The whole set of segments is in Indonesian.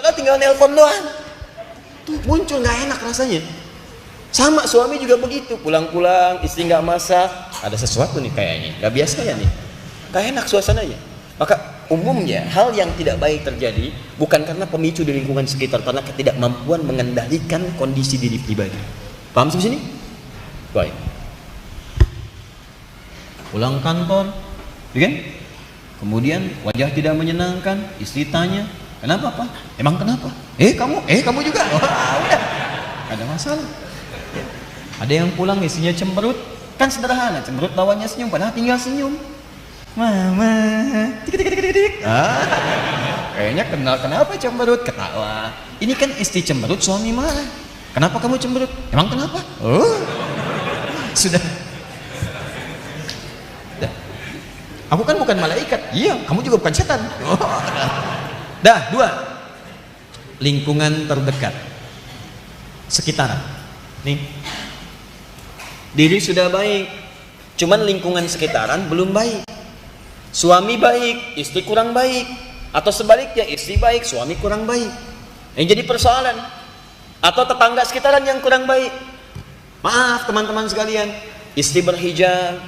Padahal tinggal nelpon doang. Tuh muncul nggak enak rasanya. Sama suami juga begitu, pulang-pulang istri nggak masak, ada sesuatu nih kayaknya, nggak biasa ya nih, nggak enak suasananya. Maka umumnya hal yang tidak baik terjadi bukan karena pemicu di lingkungan sekitar, karena ketidakmampuan mengendalikan kondisi diri pribadi. Paham sampai sini? Baik. Pulang kantor, kan? Kemudian wajah tidak menyenangkan, istri tanya, kenapa Pak? Emang kenapa? Kamu juga? Oh, udah, ada masalah. Ada yang pulang isinya cemberut, kan sederhana, cemberut lawannya senyum, padahal tinggal senyum. Mama, tik. Kayaknya kenal, kenapa cemberut? Ketawa. Ini kan istri cemberut, suami marah. Kenapa kamu cemberut? Emang kenapa? Oh, sudah. Aku kan bukan malaikat. Iya, kamu juga bukan setan. Oh. Dah, 2. Lingkungan terdekat, sekitaran. Nih, diri sudah baik, cuman lingkungan sekitaran belum baik. Suami baik, istri kurang baik, atau sebaliknya istri baik, suami kurang baik. Yang jadi persoalan, atau tetangga sekitaran yang kurang baik. Maaf teman-teman sekalian, istri berhijab,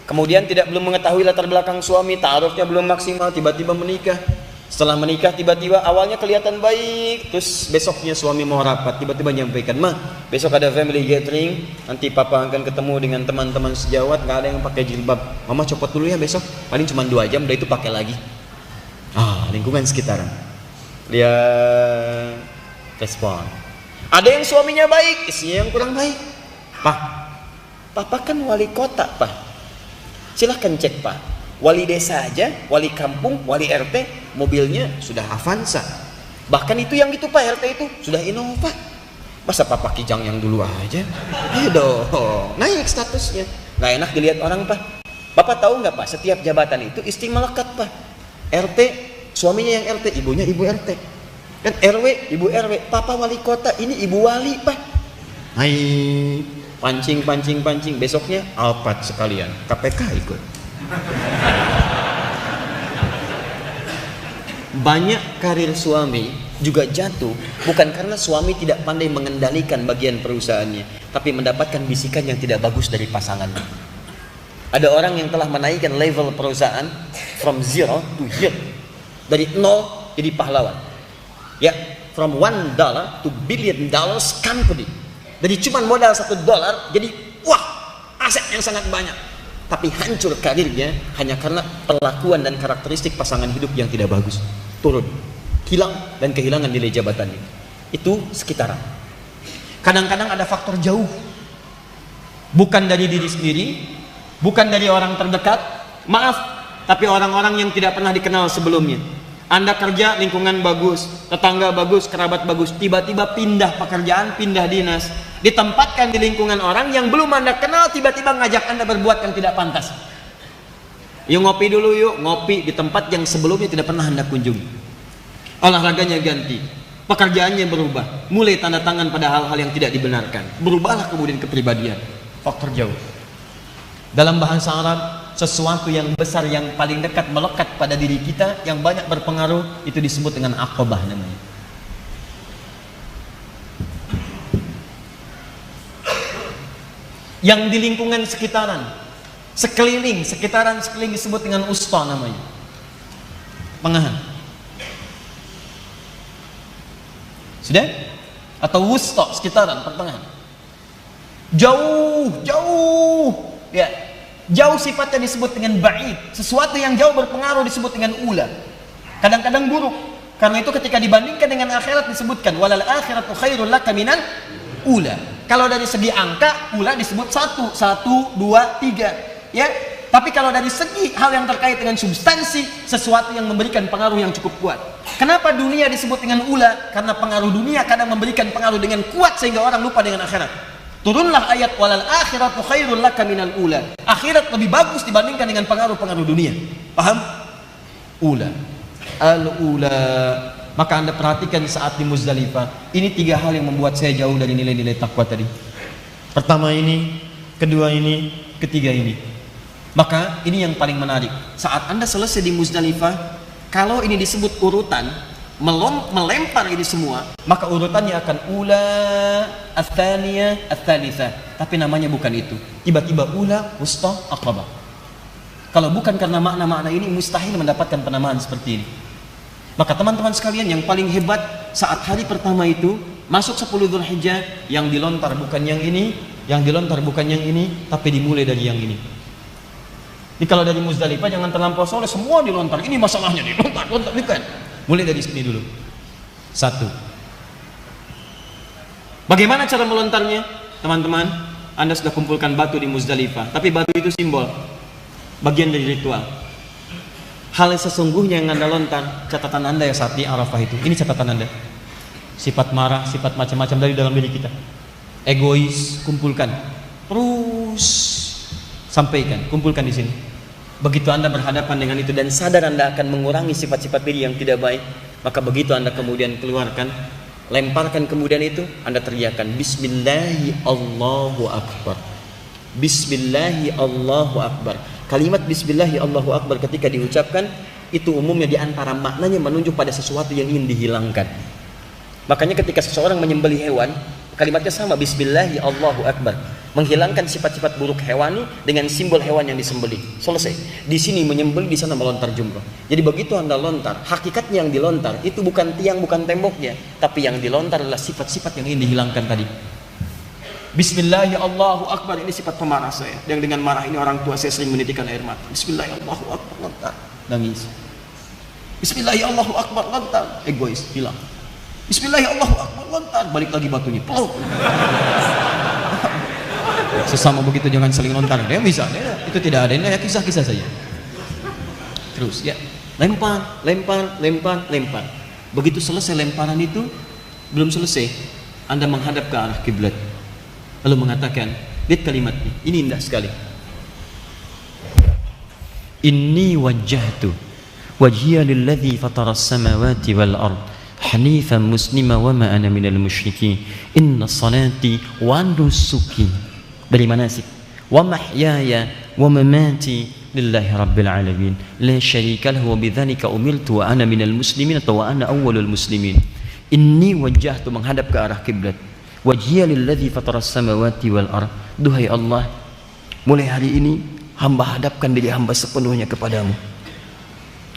kemudian belum mengetahui latar belakang suami, ta'arufnya belum maksimal, tiba-tiba menikah. Setelah menikah tiba-tiba awalnya kelihatan baik, terus besoknya suami mau rapat, tiba-tiba nyampaikan, "Ma, besok ada family gathering, nanti papa akan ketemu dengan teman-teman sejawat, nggak ada yang pakai jilbab. Mama copot dulu ya besok, paling cuma 2 jam, udah itu pakai lagi." Lingkungan sekitaran. Dia respon. Ada yang suaminya baik, istrinya yang kurang baik. Papa kan wali kota, Pak. Silahkan cek, Pak. Wali desa aja, wali kampung, wali RT, mobilnya sudah Avanza. Bahkan itu yang itu Pak, RT itu sudah Innova. Masa Papa kijang yang dulu aja? Ayo dong, naik statusnya. Nggak enak dilihat orang, Pak. Bapak tahu nggak, Pak, setiap jabatan itu istri melekat, Pak. RT, suaminya yang RT, ibunya ibu RT. Kan RW, ibu RW. Papa wali kota, ini ibu wali, Pak. Hai, pancing. Besoknya Alphard sekalian, KPK ikut. Banyak karir suami juga jatuh bukan karena suami tidak pandai mengendalikan bagian perusahaannya, tapi mendapatkan bisikan yang tidak bagus dari pasangannya. Ada orang yang telah menaikkan level perusahaan from zero to hero, dari 0 jadi pahlawan. Ya, from $1 to $1 billion company. Dari cuma modal $1 jadi wah, aset yang sangat banyak. Tapi hancur karirnya hanya karena perlakuan dan karakteristik pasangan hidup yang tidak bagus. Turun, hilang, dan kehilangan nilai jabatannya. Itu sekitaran. Kadang-kadang ada faktor jauh, bukan dari diri sendiri, bukan dari orang terdekat, maaf, tapi orang-orang yang tidak pernah dikenal sebelumnya. Anda kerja lingkungan bagus, tetangga bagus, kerabat bagus, tiba-tiba pindah pekerjaan, pindah dinas, ditempatkan di lingkungan orang yang belum Anda kenal, tiba-tiba ngajak Anda berbuat yang tidak pantas. Yuk ngopi dulu yuk, ngopi di tempat yang sebelumnya tidak pernah Anda kunjungi. Olahraganya ganti, pekerjaannya berubah, mulai tanda tangan pada hal-hal yang tidak dibenarkan. Berubahlah kemudian kepribadian. Faktor jauh. Dalam bahasa Arab, sesuatu yang besar yang paling dekat melekat pada diri kita yang banyak berpengaruh itu disebut dengan aqabah namanya. Yang di lingkungan sekitaran, sekitaran sekeliling disebut dengan usta namanya. Pengahan. Sudah? Atau wusta, sekitaran, pertengahan. Jauh. Ya. Jauh sifatnya disebut dengan ba'id. Sesuatu yang jauh berpengaruh disebut dengan ula. Kadang-kadang buruk. Karena itu ketika dibandingkan dengan akhirat disebutkan walal akhiratu khairul laka minal ula. Kalau dari segi angka, ula disebut 1, 2, 3. Ya. Tapi kalau dari segi hal yang terkait dengan substansi, sesuatu yang memberikan pengaruh yang cukup kuat. Kenapa dunia disebut dengan ula? Karena pengaruh dunia kadang memberikan pengaruh dengan kuat sehingga orang lupa dengan akhirat. Turunlah ayat walal akhiratu khairul laka minal ula. Akhirat lebih bagus dibandingkan dengan pengaruh-pengaruh dunia. Paham? Ula. Al-ula. Maka Anda perhatikan saat di Muzdalifah, ini 3 hal yang membuat saya jauh dari nilai-nilai takwa tadi. Pertama ini, kedua ini, ketiga ini. Maka ini yang paling menarik. Saat Anda selesai di Muzdalifah, kalau ini disebut urutan, melempar ini semua, maka urutannya akan ula, ats-tsaniyah, ats-tsalitsah. Tapi namanya bukan itu. Tiba-tiba ula, wusta, aqabah. Kalau bukan karena makna-makna ini, mustahil mendapatkan penamaan seperti ini. Maka teman-teman sekalian, yang paling hebat saat hari pertama itu masuk 10 Dzulhijjah, yang dilontar bukan yang ini, yang dilontar bukan yang ini, tapi dimulai dari yang ini. Ini kalau dari Muzdalifah jangan terlampau sore semua dilontar. Ini masalahnya dilontar, bukan. Mulai dari sini dulu. 1. Bagaimana cara melontarnya? Teman-teman, Anda sudah kumpulkan batu di Muzdalifah, tapi batu itu simbol, bagian dari ritual. Hal sesungguhnya yang Anda lontar, catatan Anda yang saat di Arafah itu. Ini catatan Anda. Sifat marah, sifat macam-macam dari dalam diri kita. Egois, kumpulkan. Terus sampaikan, kumpulkan di sini. Begitu Anda berhadapan dengan itu dan sadar Anda akan mengurangi sifat-sifat diri yang tidak baik, maka begitu Anda kemudian keluarkan, lemparkan kemudian itu, Anda teriakkan Bismillahi Allahu Akbar. Bismillahi Allahu Akbar. Kalimat Bismillahi Allahu Akbar ketika diucapkan, itu umumnya diantara maknanya menunjuk pada sesuatu yang ingin dihilangkan. Makanya ketika seseorang menyembelih hewan, kalimatnya sama, Bismillahi Allahu Akbar. Menghilangkan sifat-sifat buruk hewani dengan simbol hewan yang disembelih. Selesai. Di sini menyembelih, di sana melontar jumroh. Jadi begitu Anda lontar, hakikatnya yang dilontar itu bukan tiang, bukan temboknya, tapi yang dilontar adalah sifat-sifat yang ingin dihilangkan tadi. Bismillahi Allahu Akbar, ini sifat pemarah saya. Yang dengan marah ini orang tua saya sering menitikkan air mata. Bismillahi Allahu Akbar, lontar, nangis. Bismillahi Allahu Akbar, lontar, egois, hilang. Bismillahi Allahu Akbar, lontar, balik lagi batunya. Sesama begitu jangan saling lontar. Dia bisa, itu tidak ada. Ini kisah-kisah saja. Terus ya, lempar, lempar, lempar, lempar. Begitu selesai lemparan itu, belum selesai, Anda menghadap ke arah kiblat. Lalu mengatakan, lihat kalimatnya. Ini indah sekali. Inni wajjahtu wajhiya lilladzi fataras samawati wal ard hanifan muslima wa ma ana minal musyrikin. Inna salati wa nusuki, dari manasik, wa mahyaya wa mamati lillahi rabbil alamin la syarika lahu wa bidzalika umirtu wa ana minal muslimin atau wa ana awwalul muslimin. Inni wajjahtu, menghadap ke arah kiblat, wajhiya lilladzi fataras samawati wal ard. Duhai Allah, mulai hari ini hamba hadapkan diri hamba sepenuhnya kepadamu.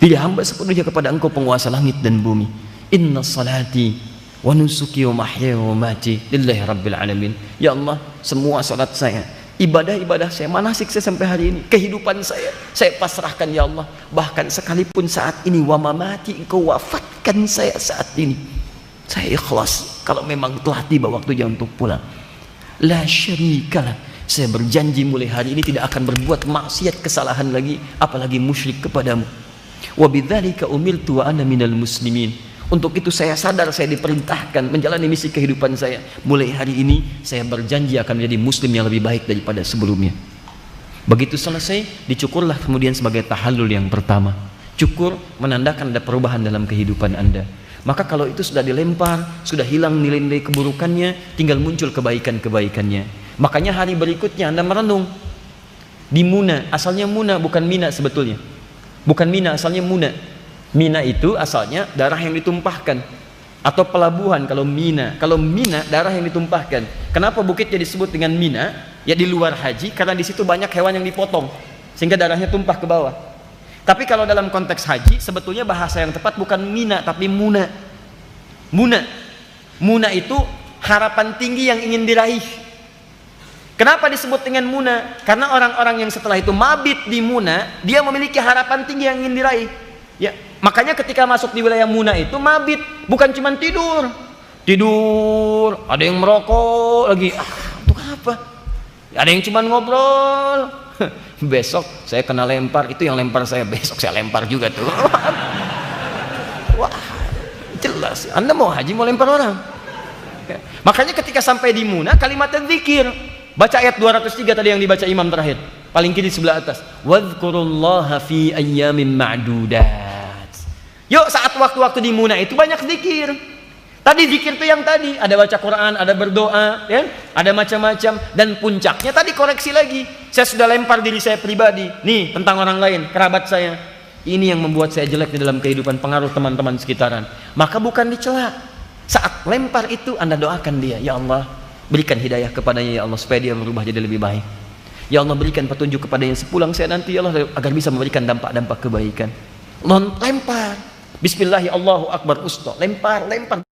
Diri hamba sepenuhnya kepada Engkau penguasa langit dan bumi. Inna salati wa nusuki wa mahyaya wa mamati lillahi rabbil alamin. Ya Allah, semua salat saya, ibadah-ibadah saya, manasik saya sampai hari ini, kehidupan saya pasrahkan ya Allah. Bahkan sekalipun saat ini wa mamati, Engkau wafatkan saya saat ini, saya ikhlas kalau memang telah tiba waktunya untuk pulang. La syarikalah, saya berjanji mulai hari ini tidak akan berbuat maksiat, kesalahan lagi, apalagi musyrik kepadamu. Wa bidzalika umirtu wa ana minal muslimin. Untuk itu saya sadar saya diperintahkan menjalani misi kehidupan saya. Mulai hari ini saya berjanji akan menjadi muslim yang lebih baik daripada sebelumnya. Begitu selesai, dicukurlah kemudian sebagai tahallul yang pertama. Cukur menandakan ada perubahan dalam kehidupan Anda. Maka kalau itu sudah dilempar, sudah hilang nilai-nilai keburukannya, tinggal muncul kebaikan-kebaikannya. Makanya hari berikutnya Anda merenung di Muna. Asalnya Muna, bukan Mina sebetulnya. Bukan Mina, asalnya Muna. Mina itu asalnya darah yang ditumpahkan, atau pelabuhan kalau Mina. Kalau Mina darah yang ditumpahkan. Kenapa bukitnya disebut dengan Mina? Ya di luar haji, karena di situ banyak hewan yang dipotong sehingga darahnya tumpah ke bawah. Tapi kalau dalam konteks haji, sebetulnya bahasa yang tepat bukan Mina tapi Muna. Muna itu harapan tinggi yang ingin diraih. Kenapa disebut dengan Muna? Karena orang-orang yang setelah itu mabit di Muna, dia memiliki harapan tinggi yang ingin diraih. Ya, makanya ketika masuk di wilayah Muna itu mabit, bukan cuma tidur, ada yang merokok lagi, untuk apa? Ada yang cuma ngobrol. Besok saya kena lempar, itu yang lempar saya, besok saya lempar juga tuh. Wah, jelas. Anda mau haji mau lempar orang. Ya. Makanya ketika sampai di Muna, kalimatnya zikir. Baca ayat 203 tadi yang dibaca imam terakhir, paling kiri sebelah atas. Wadhkurullaha fi ayyamin ma'dudat. Yuk, saat waktu-waktu di Muna itu banyak zikir. Tadi zikir itu yang tadi, ada baca Quran, ada berdoa, ya, ada macam-macam. Dan puncaknya tadi koreksi lagi. Saya sudah lempar diri saya pribadi. Nih, tentang orang lain, kerabat saya. ini yang membuat saya jelek di dalam kehidupan, pengaruh teman-teman sekitaran. Maka bukan dicela. Saat lempar itu Anda doakan dia, ya Allah, berikan hidayah kepadanya ya Allah, supaya dia berubah jadi lebih baik. Ya Allah, berikan petunjuk kepadanya sepulang saya nanti ya Allah, agar bisa memberikan dampak-dampak kebaikan. Lempar. Bismillahirrahmanirrahim, Allahu Akbar, lempar.